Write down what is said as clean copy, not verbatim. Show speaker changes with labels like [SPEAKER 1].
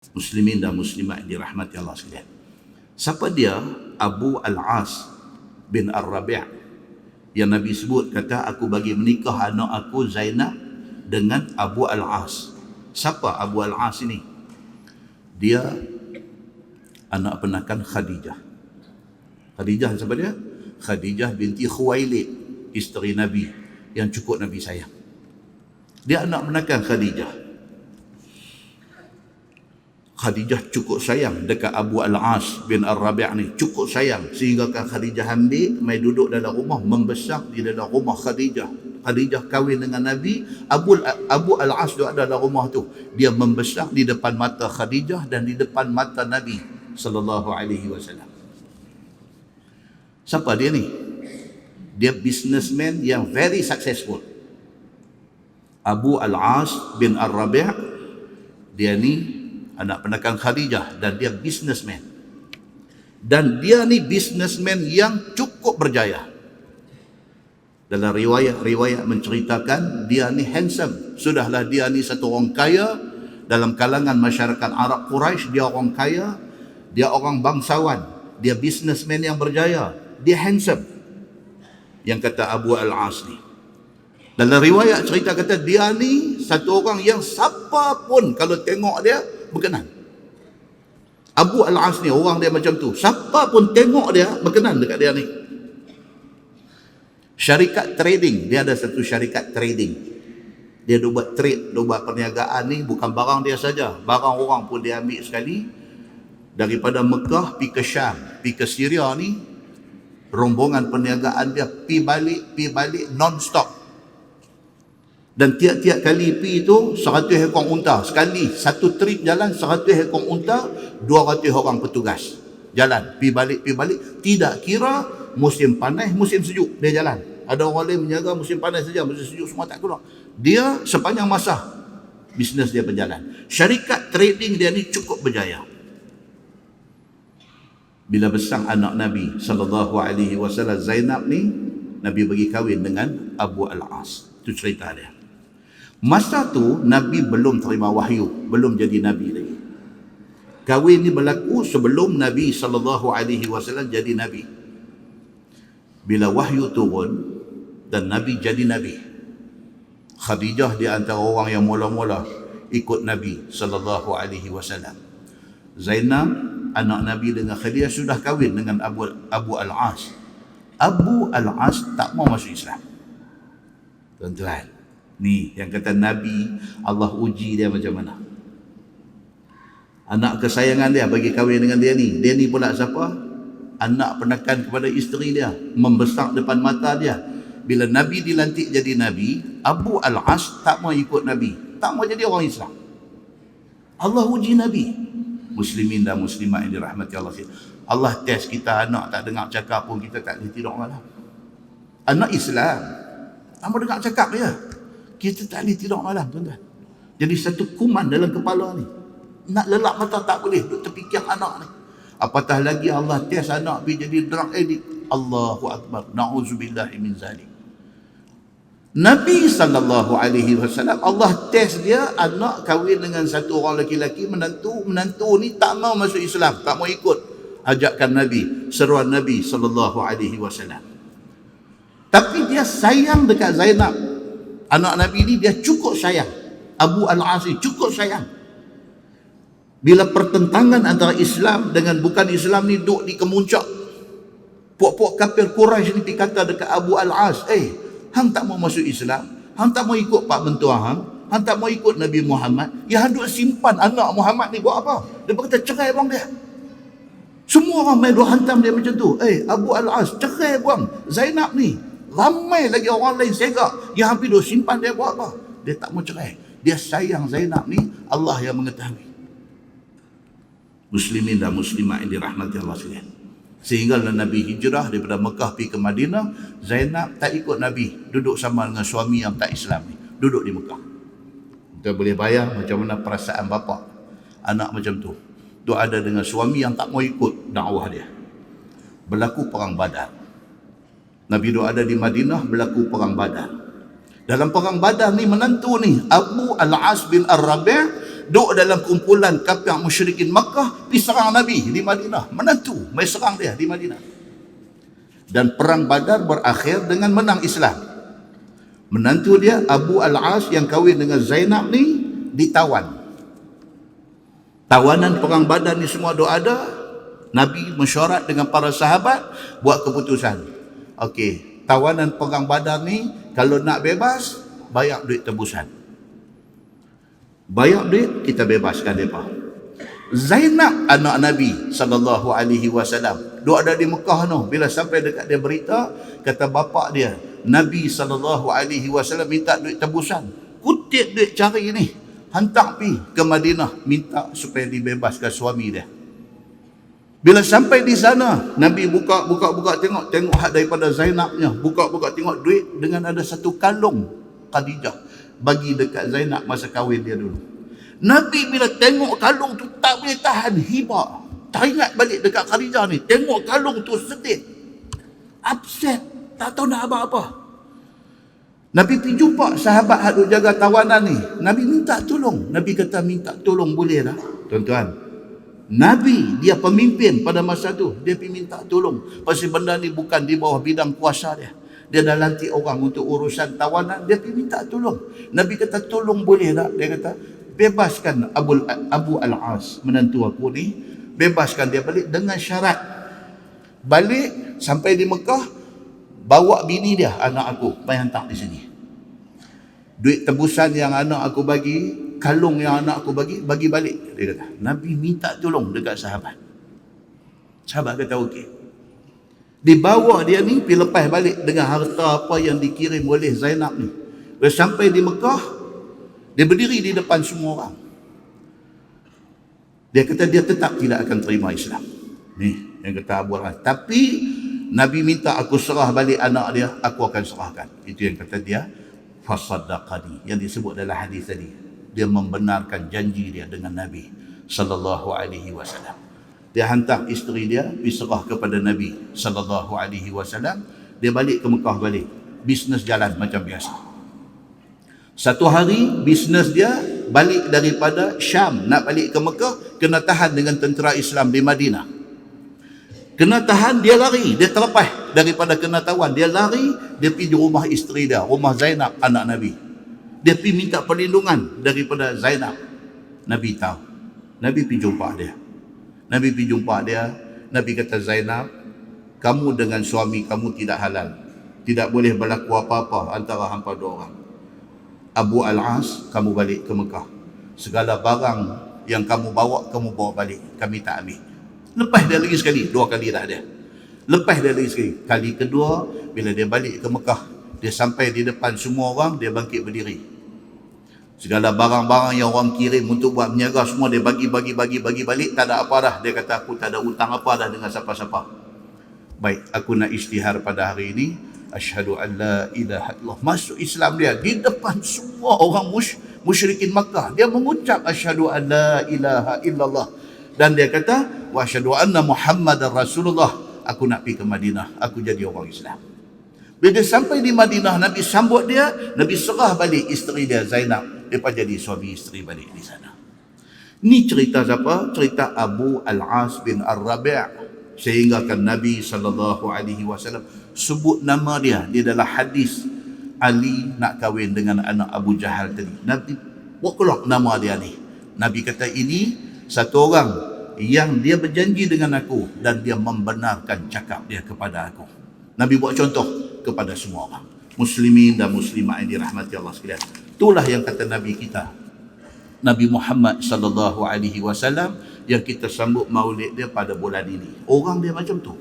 [SPEAKER 1] Muslimin dan muslimat yang dirahmati Allah sekalian. Siapa dia? Abu Al-As bin Ar-Rabi' yang Nabi sebut, kata aku bagi menikah anak aku Zainab dengan Abu Al-As. Siapa Abu Al-As ini? Dia anak penakan Khadijah. Khadijah siapa dia? Khadijah binti Khuwailid, isteri Nabi yang cukup Nabi sayang. Dia anak penakan Khadijah. Khadijah cukup sayang dekat Abu Al-As bin Ar-Rabi' ni, cukup sayang sehingga kan Khadijah ambil mai duduk dalam rumah, membesar di dalam rumah Khadijah. Khadijah kahwin dengan Nabi, Abu Al-As duduk dalam rumah tu. Dia membesar di depan mata Khadijah dan di depan mata Nabi sallallahu alaihi wasallam. Siapa dia ni? Dia businessman yang very successful. Abu Al-As bin Ar-Rabi', dia ni anak penakan Khadijah dan dia businessman. Dan dia ni businessman yang cukup berjaya. Dalam riwayat menceritakan dia ni handsome. Sudahlah dia ni satu orang kaya dalam kalangan masyarakat Arab Quraisy, dia orang kaya, dia orang bangsawan, dia businessman yang berjaya, dia handsome. Yang kata Abu Al-As ni. Dalam riwayat cerita kata dia ni satu orang yang siapa pun kalau tengok dia berkenan. Abu Al-As ni orang dia macam tu. Siapa pun tengok dia berkenan dekat dia ni. Syarikat trading, dia ada satu syarikat trading. Dia buat trade, dia buat perniagaan ni, bukan barang dia saja, barang orang pun dia ambil sekali. Daripada Mekah pergi ke Syam, pergi ke Syria ni, rombongan perniagaan dia pi balik non-stop. Dan tiap-tiap kali pi itu 100 ekor unta. Sekali satu trip jalan 100 ekor unta, 200 orang petugas. Jalan, pi balik. Tidak kira musim panas, musim sejuk, dia jalan. Ada orang lain menjaga musim panas saja, musim sejuk semua tak keluar. Dia sepanjang masa bisnes dia berjalan. Syarikat trading dia ni cukup berjaya. Bila besar anak Nabi sallallahu alaihi wasallam Zainab ni, Nabi bagi kahwin dengan Abu Al-As. Itu cerita dia. Masa tu Nabi belum terima wahyu, belum jadi Nabi lagi. Kahwin ni berlaku sebelum Nabi SAW jadi Nabi. Bila wahyu turun dan Nabi jadi Nabi, Khadijah di antara orang yang mula-mula ikut Nabi SAW. Zainab anak Nabi dengan Khadijah sudah kahwin dengan Abu Al-As. Abu Al-As tak mau masuk Islam. Tuan-tuan, ni yang kata Nabi, Allah uji dia macam mana. Anak kesayangan dia bagi kahwin dengan dia ni. Dia ni pula siapa? Anak penakan kepada isteri dia, membesar depan mata dia. Bila Nabi dilantik jadi Nabi, Abu Al-As tak mau ikut Nabi, tak mau jadi orang Islam. Allah uji Nabi. Muslimin dan muslimat yang dirahmati Allah. Allah test kita, anak tak dengar cakap pun kita tak boleh tidur malam. Anak Islam, tak mau dengar cakap dia, kita tak boleh tidur malam, tuan-tuan. Jadi satu kuman dalam kepala ni. Nak lelak mata tak boleh, duk terfikir anak ni. Apatah lagi Allah test anak pergi jadi drug addict. Allahu Akbar. Na'udzubillahi min zalik. Nabi SAW, Allah test dia, anak kahwin dengan satu orang lelaki, menantu ni tak mau masuk Islam, tak mau ikut ajakan Nabi, seruan Nabi SAW. Tapi dia sayang dekat Zainab. Anak Nabi ni dia cukup sayang. Abu Al-As ni cukup sayang. Bila pertentangan antara Islam dengan bukan Islam ni duk di kemuncak, puak-puak kafir Quraisy ni kata dekat Abu Al-As, hang tak mau masuk Islam, hang tak mau ikut pak mentua hang tak mau ikut Nabi Muhammad, ya hang duk simpan anak Muhammad ni buat apa? Dia berkata cerai buang dia. Semua orang main duk hantam dia macam tu. Abu Al-As, cerai buang Zainab ni. Ramai lagi orang lain segak yang hampir duk simpan dia buat apa? Dia tak mau cerai. Dia sayang Zainab ni, Allah yang mengetahui. Muslimin dan muslimat yang dirahmati Allah sekalian. Sehingga Nabi hijrah daripada Mekah pergi ke Madinah, Zainab tak ikut Nabi, duduk sama dengan suami yang tak Islam ni, duduk di Mekah. Kita boleh bayang macam mana perasaan bapa anak macam tu. Tu ada dengan suami yang tak mau ikut dakwah dia. Berlaku perang Badar. Nabi duk ada di Madinah, berlaku perang Badar. Dalam perang Badar ni menantu ni Abu Al-As bin Ar-Rabi' duduk dalam kumpulan kafir musyrikin Makkah, pergi serang Nabi di Madinah. Menantu mai serang dia di Madinah. Dan perang Badar berakhir dengan menang Islam. Menantu dia Abu Al-As yang kahwin dengan Zainab ni ditawan. Tawanan perang Badar ni semua ada. Nabi mesyuarat dengan para sahabat buat keputusan. Okey, tawanan perang Badar ni kalau nak bebas, bayar duit tebusan. Bayar duit, kita bebaskan mereka. Zainab anak Nabi sallallahu alaihi wasallam duk ada di Mekah tu, bila sampai dekat dia berita, kata bapak dia, Nabi sallallahu alaihi wasallam minta duit tebusan. Kutip duit cari ni, hantar pi ke Madinah minta supaya dibebaskan suami dia. Bila sampai di sana, Nabi buka tengok hak daripada Zainabnya, buka tengok duit dengan ada satu kalung Khadijah bagi dekat Zainab masa kahwin dia dulu. Nabi bila tengok kalung tu tak boleh tahan, hibah. Teringat balik dekat Khadijah ni, tengok kalung tu sedih, upset, tak tahu nak apa-apa. Nabi pergi jumpa sahabat hak duk jaga tawanan ni. Nabi minta tolong. Nabi kata minta tolong boleh tak? Tuan-tuan, Nabi dia pemimpin pada masa tu, dia pergi minta tolong. Pasal benda ni bukan di bawah bidang kuasa dia. Dia dah lantik orang untuk urusan tawanan, dia pergi minta tolong. Nabi kata tolong boleh tak? Dia kata bebaskan Abu Al-As, menantu aku ni, bebaskan dia balik dengan syarat. Balik sampai di Mekah, bawa bini dia, anak aku, mai hantar di sini. Duit tebusan yang anak aku bagi, kalung yang anak aku bagi balik. Dia kata, Nabi minta tolong dekat sahabat. Sahabat kata okey. Dibawa dia ni, pergi lepas balik dengan harta apa yang dikirim oleh Zainab ni. Bila sampai di Mekah, dia berdiri di depan semua orang. Dia kata dia tetap tidak akan terima Islam. Ni yang kata Abu Al-As. Tapi Nabi minta aku serah balik anak dia, aku akan serahkan. Itu yang kata dia, fasaddaqani, yang disebut dalam hadis tadi. Dia membenarkan janji dia dengan Nabi sallallahu alaihi wasallam. Dia hantar isteri dia diserah kepada Nabi sallallahu alaihi wasallam. Dia balik ke Mekah balik. Bisnes jalan macam biasa. Satu hari bisnes dia balik daripada Syam nak balik ke Mekah, kena tahan dengan tentera Islam di Madinah. Kena tahan, dia lari, dia terlepas daripada kena tawan, dia lari, dia pergi di rumah isteri dia, rumah Zainab anak Nabi. Dia pergi minta perlindungan daripada Zainab. Nabi tahu. Nabi pergi jumpa dia. Nabi kata, Zainab, kamu dengan suami kamu tidak halal. Tidak boleh berlaku apa-apa antara hampa dua orang. Abu Al-As, kamu balik ke Mekah. Segala barang yang kamu bawa balik. Kami tak ambil. Lepas dia lagi sekali, dua kali dah dia. Lepas dia lagi sekali. Kali kedua, bila dia balik ke Mekah, dia sampai di depan semua orang, dia bangkit berdiri. Segala barang-barang yang orang kirim untuk buat berniaga semua dia bagi balik, tak ada apa dah. Dia kata aku tak ada hutang apa dah dengan siapa-siapa. Baik, aku nak isytihar pada hari ini, asyhadu an la ilaha illallah. Masuk Islam dia di depan semua orang musyrikin Makkah. Dia mengucap asyhadu an la ilaha illallah. Dan dia kata wa asyhadu anna Muhammadar Rasulullah. Aku nak pergi ke Madinah, aku jadi orang Islam. Bila dia sampai di Madinah, Nabi sambut dia, Nabi serah balik isteri dia Zainab. Mereka jadi suami isteri balik di sana. Ni cerita siapa? Cerita Abu Al-As bin Ar-Rabi'. Sehingga kan Nabi SAW sebut nama dia di dalam hadis Ali nak kahwin dengan anak Abu Jahal tadi. Nabi buat keluar nama dia ni. Nabi kata ini satu orang yang dia berjanji dengan aku dan dia membenarkan cakap dia kepada aku. Nabi buat contoh kepada semua orang. Muslimin dan muslimah yang dirahmati Allah sekalian. Itulah yang kata Nabi kita, Nabi Muhammad sallallahu alaihi wasallam, yang kita sambut maulid dia pada bulan ini. Orang dia macam tu.